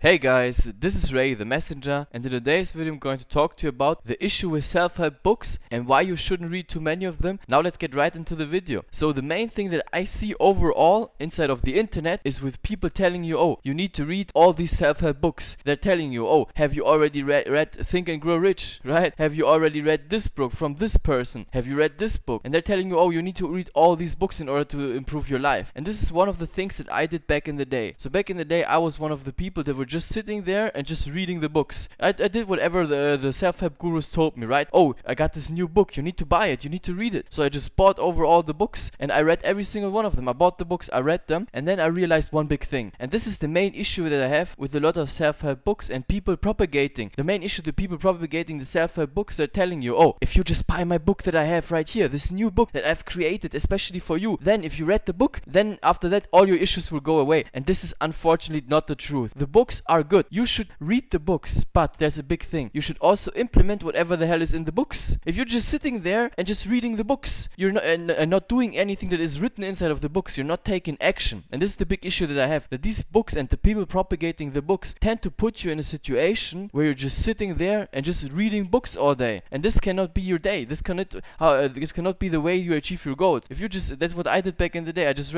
Hey guys, this is Ray the Messenger, and in today's video I'm going to talk to you about the issue with self-help books and why you shouldn't read too many of them. Now let's get right into the video. So the main thing that I see overall inside of the internet is with people telling you, oh, you need to read all these self-help books. They're telling you, oh, have you already read Think and Grow Rich, right? Have you already read this book from this person? Have you read this book? And they're telling you, oh, you need to read all these books in order to improve your life. And this is one of the things that I did back in the day. So back in the day I was one of the people that were just sitting there and just reading the books. I did whatever the self-help gurus told me, right? Oh, I got this new book, you need to buy it, you need to read it. So I just bought over all the books and I read every single one of them. I bought the books, I read them, and then I realized one big thing. And this is the main issue that I have with a lot of self-help books and people propagating. The main issue, the people propagating the self-help books, they're telling you, oh, if you just buy my book that I have right here, this new book that I've created especially for you, then if you read the book, then after that all your issues will go away. And this is unfortunately not the truth. The books are good. You should read the books, but there's a big thing. You should also implement whatever the hell is in the books. If you're just sitting there and just reading the books, you're not and not doing anything that is written inside of the books, you're not taking action. And this is the big issue that I have, that these books and the people propagating the books tend to put you in a situation where you're just sitting there and just reading books all day. And this cannot be your day. This cannot be the way you achieve your goals. If you just, that's what I did back in the day. I just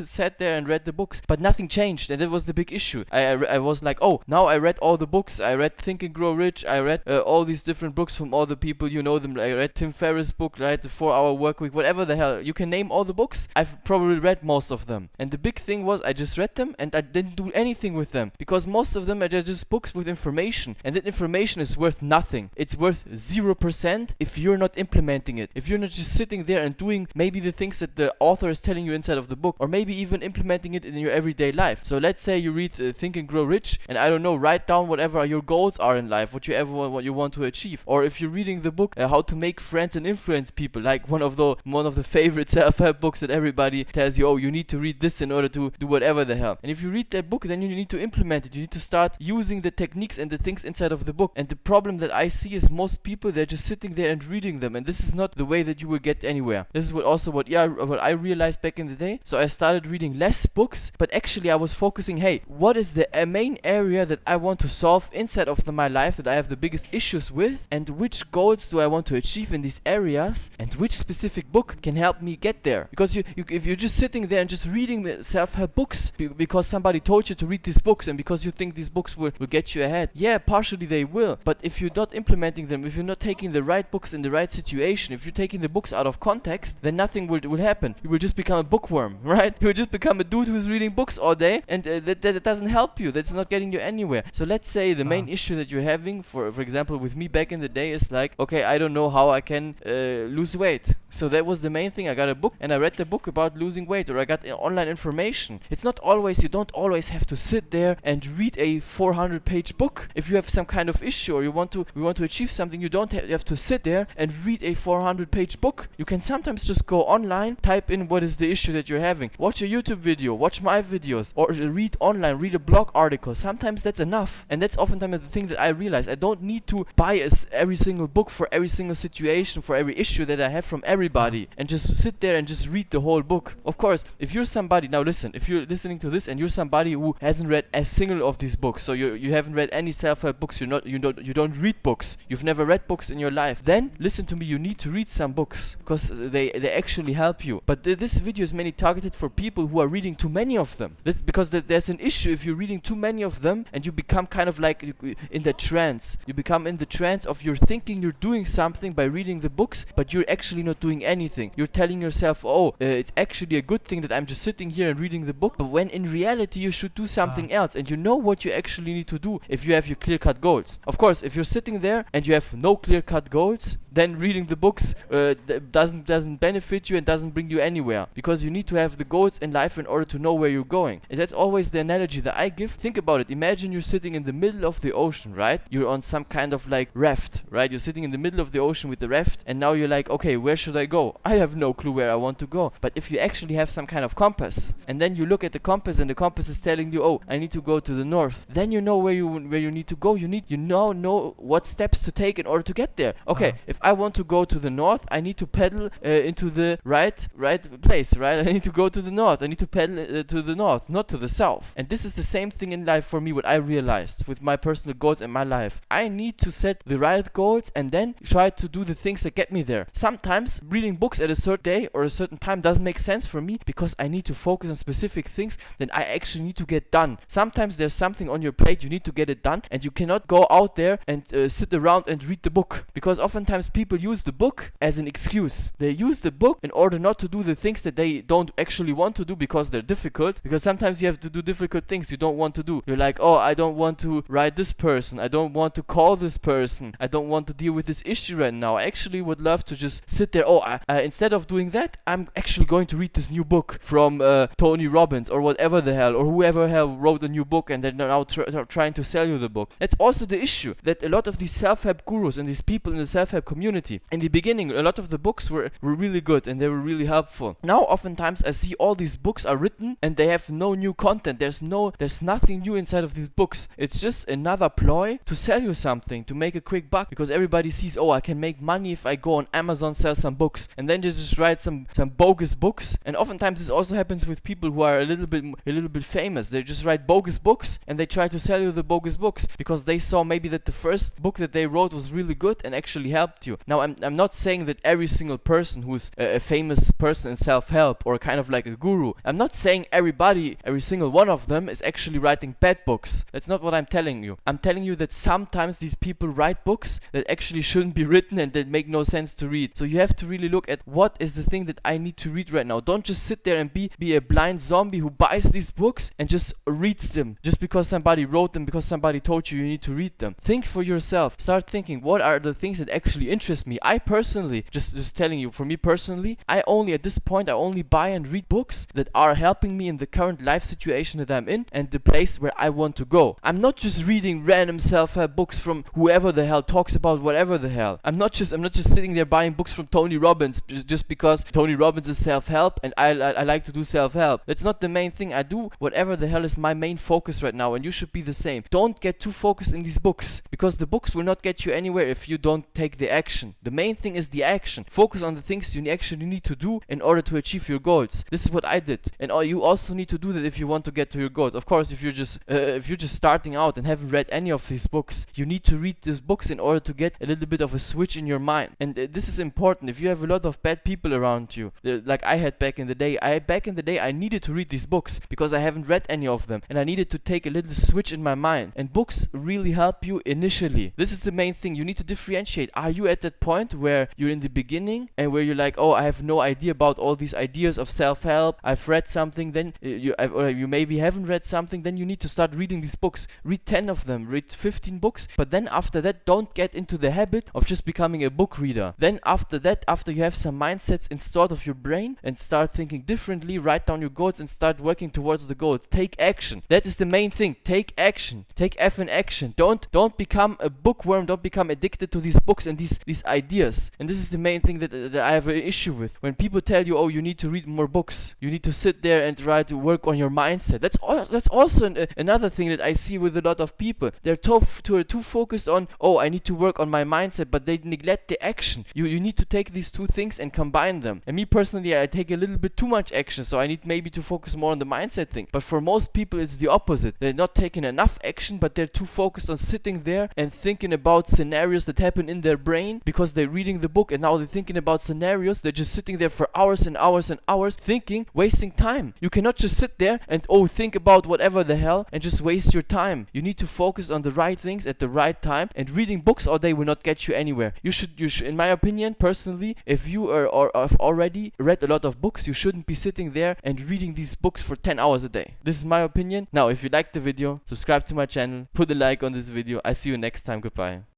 sat there and read the books, but nothing changed, and that was the big issue. I was like, oh, now I read all the books. I read Think and Grow Rich. I read all these different books from all the people, you know them. I read Tim Ferriss' book, right? The 4-Hour Workweek, whatever the hell. You can name all the books. I've probably read most of them. And the big thing was I just read them and I didn't do anything with them, because most of them are just books with information, and that information is worth nothing. It's worth 0% if you're not implementing it. If you're not just sitting there and doing maybe the things that the author is telling you inside of the book, or maybe even implementing it in your everyday life. So let's say you read Think and Grow Rich, and I don't know, write down whatever your goals are in life, what you want to achieve. Or if you're reading the book How to Make Friends and Influence People, like one of the favorite self-help books that everybody tells you, oh, you need to read this in order to do whatever the hell. And if you read that book, then you need to implement it. You need to start using the techniques and the things inside of the book. And the problem that I see is most people, they're just sitting there and reading them, and this is not the way that you will get anywhere. This is what I realized back in the day. So I started reading less books, but actually I was focusing, hey, what is the main area that I want to solve inside of my life, that I have the biggest issues with, and which goals do I want to achieve in these areas, and which specific book can help me get there. Because if you're just sitting there and just reading the self-help books because somebody told you to read these books and because you think these books will get you ahead, yeah, partially they will, but if you're not implementing them, if you're not taking the right books in the right situation, if you're taking the books out of context, then nothing will happen. You will just become a bookworm, right? You will just become a dude who's reading books all day, and that doesn't help you. That's not getting you anywhere. So let's say the main issue that you're having, for example with me back in the day, is like, okay, I don't know how I can lose weight. So that was the main thing. I got a book and I read the book about losing weight, or I got online information. It's not always, you don't always have to sit there and read a 400-page book. If you have some kind of issue or you want to achieve something, you don't have to sit there and read a 400-page book. You can sometimes just go online, type in what is the issue that you're having, watch a YouTube video, watch my videos, or read online, read a blog article. Sometimes that's enough. And that's oftentimes the thing that I realize. I don't need to buy every single book for every single situation, for every issue that I have from everybody, and just sit there and just read the whole book. Of course, if you're somebody, now listen, if you're listening to this and you're somebody who hasn't read a single of these books, so you haven't read any self-help books, you don't read books, you've never read books in your life, then listen to me, you need to read some books, because they actually help you. But this video is mainly targeted for people who are reading too many of them. Because there's an issue if you're reading too many of them and you become kind of like in the trance. You become in the trance of you're thinking you're doing something by reading the books, but you're actually not doing anything. You're telling yourself, oh, it's actually a good thing that I'm just sitting here and reading the book, but when in reality you should do something else, and you know what you actually need to do if you have your clear-cut goals. Of course, if you're sitting there and you have no clear-cut goals, then reading the books doesn't benefit you and doesn't bring you anywhere, because you need to have the goals in life in order to know where you're going. And that's always the analogy that I give. Think about it. Imagine you're sitting in the middle of the ocean, right? You're on some kind of like raft, right? You're sitting in the middle of the ocean with the raft, and now you're like, okay, where should I go? I have no clue where I want to go. But if you actually have some kind of compass, and then you look at the compass and the compass is telling you, oh, I need to go to the north, then you know where you need to go. You know what steps to take in order to get there. Okay, if I want to go to the north, I need to pedal into the right place, right? I need to go to the north. I need to pedal to the north, not to the south. And this is the same thing in life for me, what I realized with my personal goals in my life. I need to set the right goals and then try to do the things that get me there. Sometimes reading books at a certain day or a certain time doesn't make sense for me because I need to focus on specific things that I actually need to get done. Sometimes there's something on your plate, you need to get it done, and you cannot go out there and sit around and read the book, because oftentimes people use the book as an excuse. They use the book in order not to do the things that they don't actually want to do because they're difficult, because sometimes you have to do difficult things you don't want to do. You're like, oh, I don't want to write this person, I don't want to call this person, I don't want to deal with this issue right now. I actually would love to just sit there. Oh, instead of doing that, I'm actually going to read this new book from Tony Robbins or whatever the hell, or whoever hell wrote a new book and they're now trying to sell you the book. That's also the issue, that a lot of these self-help gurus and these people in the self-help community, in the beginning a lot of the books were really good and they were really helpful. Now oftentimes I see all these books are written and they have no new content. There's nothing new inside of these books. It's just another ploy to sell you something, to make a quick buck, because everybody sees, oh, I can make money if I go on Amazon, sell some books, and then they just write some bogus books. And oftentimes this also happens with people who are a little bit famous. They just write bogus books and they try to sell you the bogus books because they saw maybe that the first book that they wrote was really good and actually helped you. Now I'm not saying that every single person who's a famous person in self-help or kind of like a guru, I'm not saying every single one of them is actually writing bad books. That's not what I'm telling you. I'm telling you that sometimes these people write books that actually shouldn't be written and that make no sense to read. So you have to really look at what is the thing that I need to read right now. Don't just sit there and be a blind zombie who buys these books and just reads them just because somebody wrote them, because somebody told you need to read them. Think for yourself. Start thinking, what are the things that actually interest me? I personally, just telling you, for me personally, at this point I only buy and read books that are helping me in the current life situation that I'm in and the place where I want to go. I'm not just reading random self-help books from whoever the hell talks about whatever the hell. I'm not just sitting there buying books from Tony Robbins just because Tony Robbins is self-help and I like to do self-help. That's not the main thing. I do whatever the hell is my main focus right now, and you should be the same. Don't get too focused in these books, because the books will not get you anywhere if you don't take the action. The main thing is the action. Focus on the things you actually need to do in order to achieve your goals. This is what I did, and you also need to do that if you want to get to your goals. Of course, if you're just starting out and haven't read any of these books, you need to read these books in order to get a little bit of a switch in your mind. And this is important. If you have a lot of bad people around you, like I had back in the day, I needed to read these books because I haven't read any of them, and I needed to take a little switch in my mind. And books really help you initially. This is the main thing. You need to differentiate. Are you at that point where you're in the beginning and where you're like, oh, I have no idea about all these ideas of self-help, I've read something, then or you maybe haven't read something, then you need to start reading these books. Read 10 of them, read 15 books, but then after that, don't get into the habit of just becoming a book reader. Then after that, after you have some mindsets installed of your brain and start thinking differently, write down your goals and start working towards the goals. Take action. That is the main thing. Take action. Take effing action. Don't become a bookworm. Don't become addicted to these books and these ideas. And this is the main thing that I have an issue with. When people tell you, oh, you need to read more books, you need to sit there and try to work on your mindset. That's also another thing that I see with a lot of people. They're too focused on, oh, I need to work on my mindset, but they neglect the action. You need to take these two things and combine them. And me personally, I take a little bit too much action, so I need maybe to focus more on the mindset thing. But for most people, it's the opposite. They're not taking enough action, but they're too focused on sitting there and thinking about scenarios that happen in their brain because they're reading the book and now they're thinking about scenarios. They're just sitting there for hours and hours and hours thinking, wasting time. You cannot just sit there and think about whatever the hell and just waste your time. You need to focus on the right things at the right time, and reading books all day will not get you anywhere. You should, in my opinion, personally, if you have already read a lot of books, you shouldn't be sitting there and reading these books for 10 hours a day. This is my opinion. Now, if you liked the video, subscribe to my channel, put a like on this video. I see you next time. Goodbye.